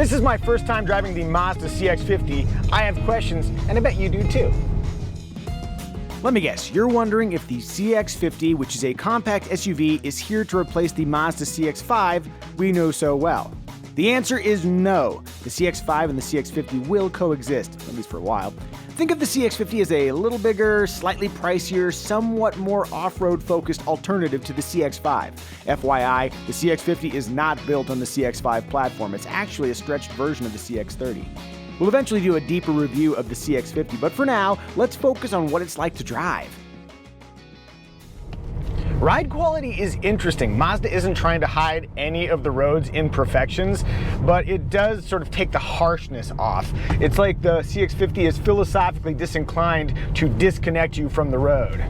This is my first time driving the Mazda CX-50. I have questions, and I bet you do too. Let me guess, you're wondering if the CX-50, which is a compact SUV, is here to replace the Mazda CX-5 we know so well. The answer is no. The CX-5 and the CX-50 will coexist, at least for a while. Think of the CX-50 as a little bigger, slightly pricier, somewhat more off-road focused alternative to the CX-5. FYI, the CX-50 is not built on the CX-5 platform. It's actually a stretched version of the CX-30. We'll eventually do a deeper review of the CX-50, but for now, let's focus on what it's like to drive. Ride quality is interesting. Mazda isn't trying to hide any of the road's imperfections, but it does sort of take the harshness off. It's like the CX-50 is philosophically disinclined to disconnect you from the road.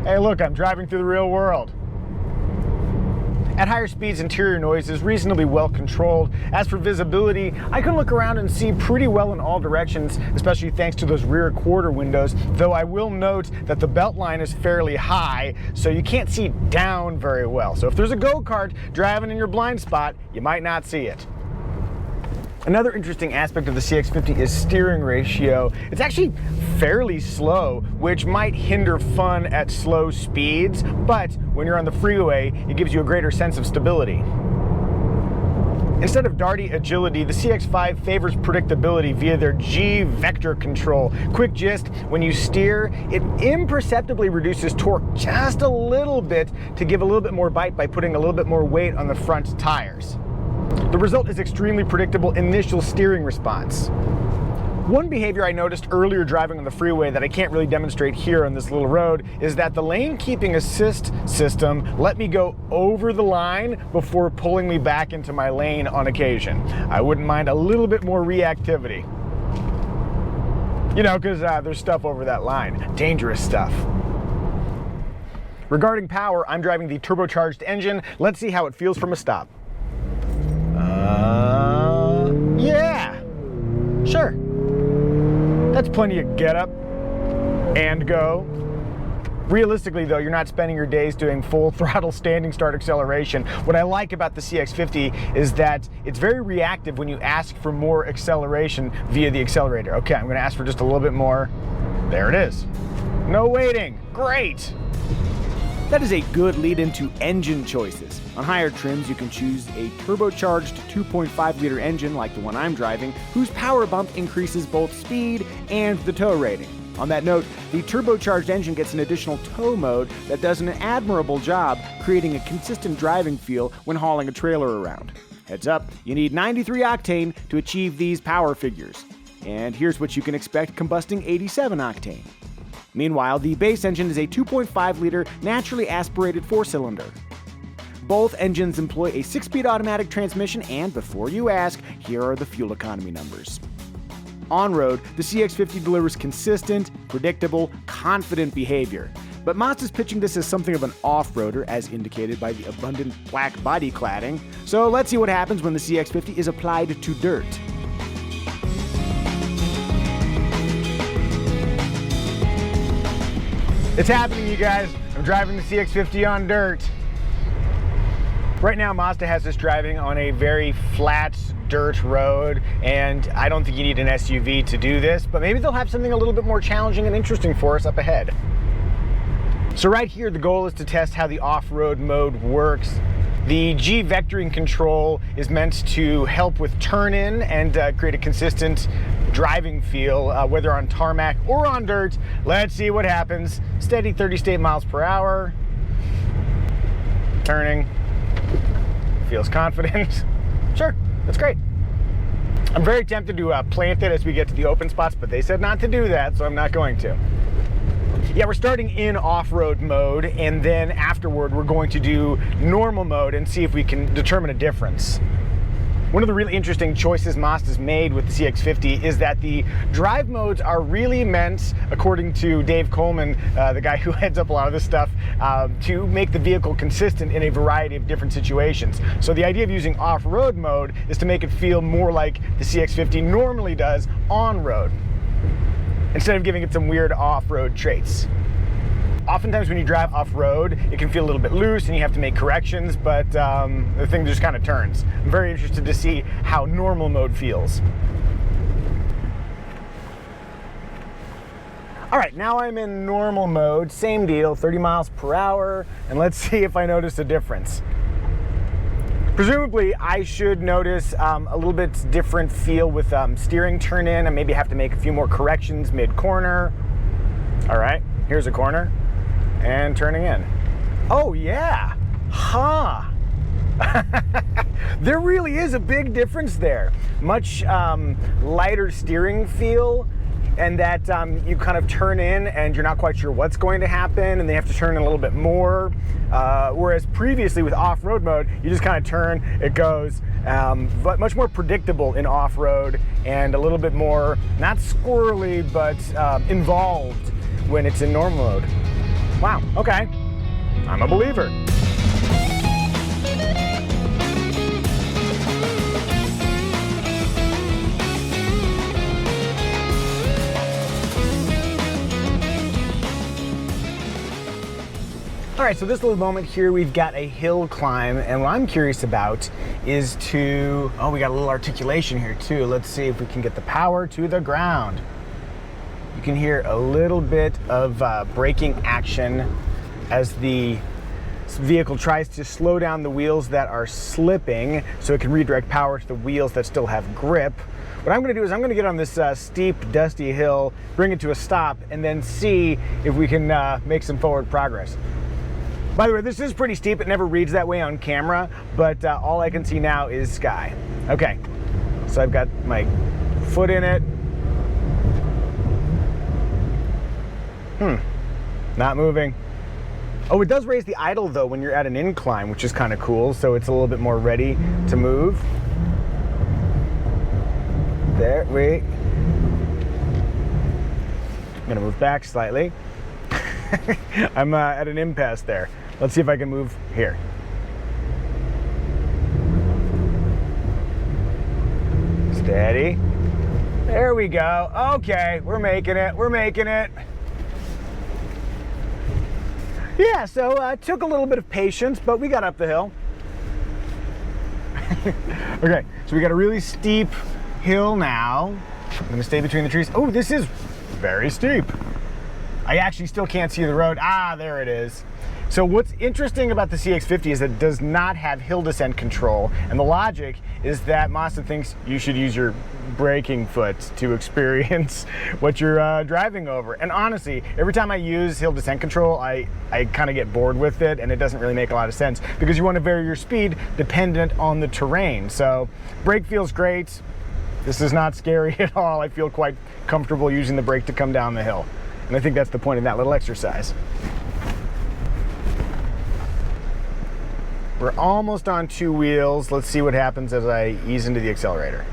Hey look, I'm driving through the real world. At higher speeds, interior noise is reasonably well controlled. As for visibility, I can look around and see pretty well in all directions, especially thanks to those rear quarter windows, though I will note that the belt line is fairly high, so you can't see down very well. So if there's a go-kart driving in your blind spot, you might not see it. Another interesting aspect of the CX-50 is steering ratio. It's actually fairly slow, which might hinder fun at slow speeds, but when you're on the freeway, it gives you a greater sense of stability. Instead of darty agility, the CX-5 favors predictability via their G-vector control. Quick gist, when you steer, it imperceptibly reduces torque just a little bit to give a little bit more bite by putting a little bit more weight on the front tires. The result is extremely predictable initial steering response. One behavior I noticed earlier driving on the freeway that I can't really demonstrate here on this little road is that the lane keeping assist system let me go over the line before pulling me back into my lane on occasion. I wouldn't mind a little bit more reactivity. You know, because there's stuff over that line, dangerous stuff. Regarding power, I'm driving the turbocharged engine. Let's see how it feels from a stop. Yeah, sure. That's plenty of get up and go. Realistically though, you're not spending your days doing full throttle standing start acceleration. What I like about the CX-50 is that it's very reactive when you ask for more acceleration via the accelerator. Okay, I'm gonna ask for just a little bit more. There it is. No waiting, great. That is a good lead into engine choices. On higher trims, you can choose a turbocharged 2.5-liter engine like the one I'm driving, whose power bump increases both speed and the tow rating. On that note, the turbocharged engine gets an additional tow mode that does an admirable job creating a consistent driving feel when hauling a trailer around. Heads up, you need 93 octane to achieve these power figures. And here's what you can expect combusting 87 octane. Meanwhile, the base engine is a 2.5-liter naturally aspirated 4-cylinder. Both engines employ a 6-speed automatic transmission, and before you ask, here are the fuel economy numbers. On-road, the CX-50 delivers consistent, predictable, confident behavior. But Mazda's pitching this as something of an off-roader, as indicated by the abundant black body cladding. So let's see what happens when the CX-50 is applied to dirt. It's happening, you guys. I'm driving the CX-50 on dirt. Right now, Mazda has us driving on a very flat dirt road, and I don't think you need an SUV to do this, but maybe they'll have something a little bit more challenging and interesting for us up ahead. So right here, the goal is to test how the off-road mode works. The G-vectoring control is meant to help with turn-in and create a consistent driving feel, whether on tarmac or on dirt. Let's see what happens. Steady 30 miles per hour. Turning. Feels confident. Sure, that's great. I'm very tempted to plant it as we get to the open spots, but they said not to do that, so I'm not going to. Yeah, we're starting in off-road mode, and then afterward we're going to do normal mode and see if we can determine a difference. One of the really interesting choices Mazda's made with the CX-50 is that the drive modes are really meant, according to Dave Coleman, the guy who heads up a lot of this stuff, to make the vehicle consistent in a variety of different situations. So the idea of using off-road mode is to make it feel more like the CX-50 normally does on-road, instead of giving it some weird off-road traits. Oftentimes when you drive off-road, it can feel a little bit loose and you have to make corrections, but the thing just kind of turns. I'm very interested to see how normal mode feels. All right, now I'm in normal mode, same deal, 30 miles per hour, and let's see if I notice a difference. Presumably, I should notice a little bit different feel with steering turn in. I maybe have to make a few more corrections mid-corner. All right, here's a corner, and turning in. Oh yeah, huh. There really is a big difference there. Much lighter steering feel, and that you kind of turn in and you're not quite sure what's going to happen, and they have to turn in a little bit more. Whereas previously with off-road mode, you just kind of turn, it goes, but much more predictable in off-road and a little bit more, not squirrely, but involved when it's in normal mode. Wow, okay, I'm a believer. All right, so this little moment here, we've got a hill climb, and what I'm curious about is oh, we got a little articulation here too. Let's see if we can get the power to the ground. You can hear a little bit of braking action as the vehicle tries to slow down the wheels that are slipping so it can redirect power to the wheels that still have grip. What I'm gonna do is I'm gonna get on this steep, dusty hill, bring it to a stop, and then see if we can make some forward progress. By the way, this is pretty steep. It never reads that way on camera, but all I can see now is sky. Okay, so I've got my foot in it. Not moving. Oh, it does raise the idle though when you're at an incline, which is kind of cool, so it's a little bit more ready to move. There, wait. I'm gonna move back slightly. I'm at an impasse there. Let's see if I can move here. Steady. There we go. Okay, we're making it. We're making it. Yeah, so it took a little bit of patience, but we got up the hill. Okay, so we got a really steep hill now. I'm gonna stay between the trees. Oh, this is very steep. I actually still can't see the road. Ah, there it is. So what's interesting about the CX-50 is that it does not have hill descent control, and the logic is that Mazda thinks you should use your braking foot to experience what you're driving over. And honestly, every time I use hill descent control, I kind of get bored with it, and it doesn't really make a lot of sense because you want to vary your speed dependent on the terrain. So brake feels great. This is not scary at all. I feel quite comfortable using the brake to come down the hill. And I think that's the point of that little exercise. We're almost on two wheels. Let's see what happens as I ease into the accelerator.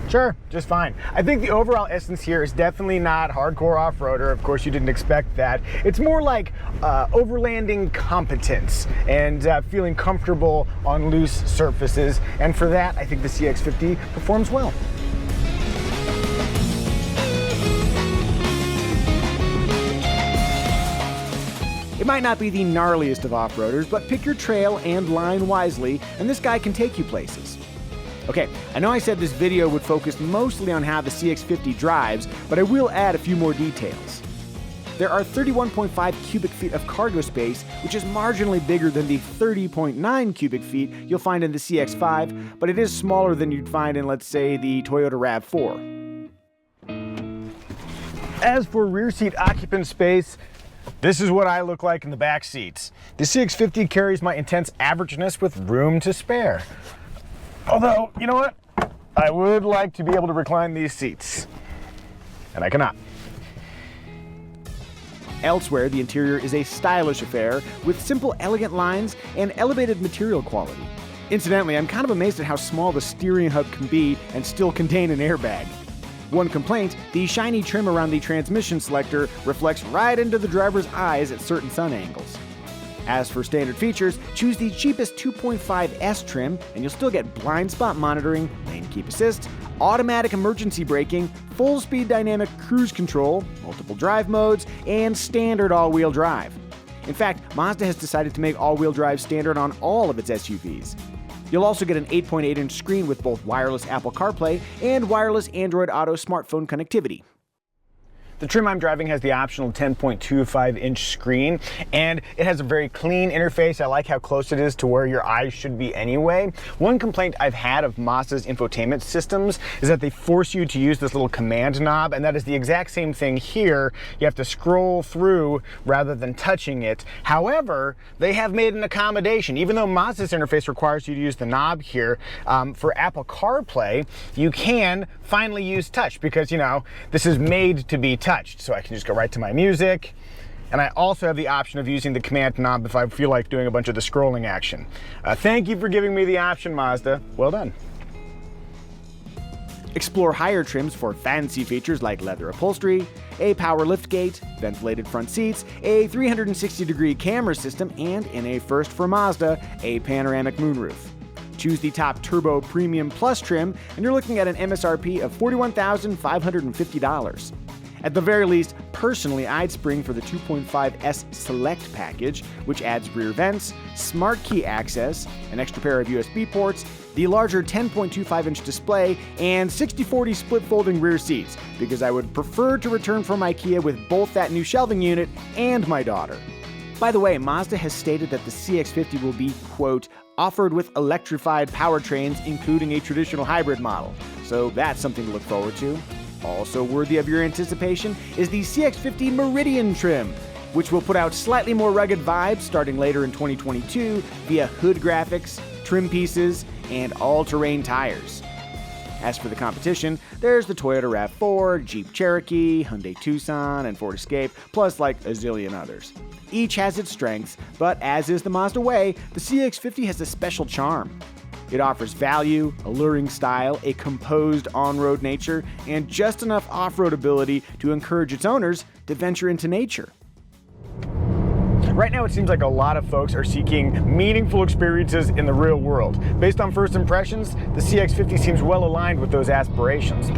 Sure, just fine. I think the overall essence here is definitely not hardcore off-roader. Of course, you didn't expect that. It's more like overlanding competence and feeling comfortable on loose surfaces. And for that, I think the CX-50 performs well. It might not be the gnarliest of off-roaders, but pick your trail and line wisely, and this guy can take you places. Okay, I know I said this video would focus mostly on how the CX-50 drives, but I will add a few more details. There are 31.5 cubic feet of cargo space, which is marginally bigger than the 30.9 cubic feet you'll find in the CX-5, but it is smaller than you'd find in, let's say, the Toyota RAV4. As for rear seat occupant space, this is what I look like in the back seats. The CX-50 carries my intense averageness with room to spare. Although, you know what? I would like to be able to recline these seats, and I cannot. Elsewhere, the interior is a stylish affair with simple, elegant lines and elevated material quality. Incidentally, I'm kind of amazed at how small the steering hub can be and still contain an airbag. One complaint, the shiny trim around the transmission selector reflects right into the driver's eyes at certain sun angles. As for standard features, choose the cheapest 2.5S trim and you'll still get blind spot monitoring, lane keep assist, automatic emergency braking, full speed dynamic cruise control, multiple drive modes, and standard all-wheel drive. In fact, Mazda has decided to make all-wheel drive standard on all of its SUVs. You'll also get an 8.8-inch screen with both wireless Apple CarPlay and wireless Android Auto smartphone connectivity. The trim I'm driving has the optional 10.25-inch screen, and it has a very clean interface. I like how close it is to where your eyes should be anyway. One complaint I've had of Mazda's infotainment systems is that they force you to use this little command knob, and that is the exact same thing here. You have to scroll through rather than touching it. However, they have made an accommodation. Even though Mazda's interface requires you to use the knob here, for Apple CarPlay, you can finally use touch because, you know, this is made to be touched. So I can just go right to my music. And I also have the option of using the command knob if I feel like doing a bunch of the scrolling action. Thank you for giving me the option, Mazda. Well done. Explore higher trims for fancy features like leather upholstery, a power liftgate, ventilated front seats, a 360-degree camera system, and, in a first for Mazda, a panoramic moonroof. Choose the top Turbo Premium Plus trim, and you're looking at an MSRP of $41,550. At the very least, personally, I'd spring for the 2.5S Select package, which adds rear vents, smart key access, an extra pair of USB ports, the larger 10.25-inch display, and 60/40 split folding rear seats, because I would prefer to return from IKEA with both that new shelving unit and my daughter. By the way, Mazda has stated that the CX-50 will be, quote, offered with electrified powertrains, including a traditional hybrid model. So that's something to look forward to. Also worthy of your anticipation is the CX-50 Meridian trim, which will put out slightly more rugged vibes starting later in 2022 via hood graphics, trim pieces, and all-terrain tires. As for the competition, there's the Toyota RAV4, Jeep Cherokee, Hyundai Tucson, and Ford Escape, plus like a zillion others. Each has its strengths, but as is the Mazda way, the CX-50 has a special charm. It offers value, alluring style, a composed on-road nature, and just enough off-road ability to encourage its owners to venture into nature. Right now, it seems like a lot of folks are seeking meaningful experiences in the real world. Based on first impressions, the CX-50 seems well aligned with those aspirations.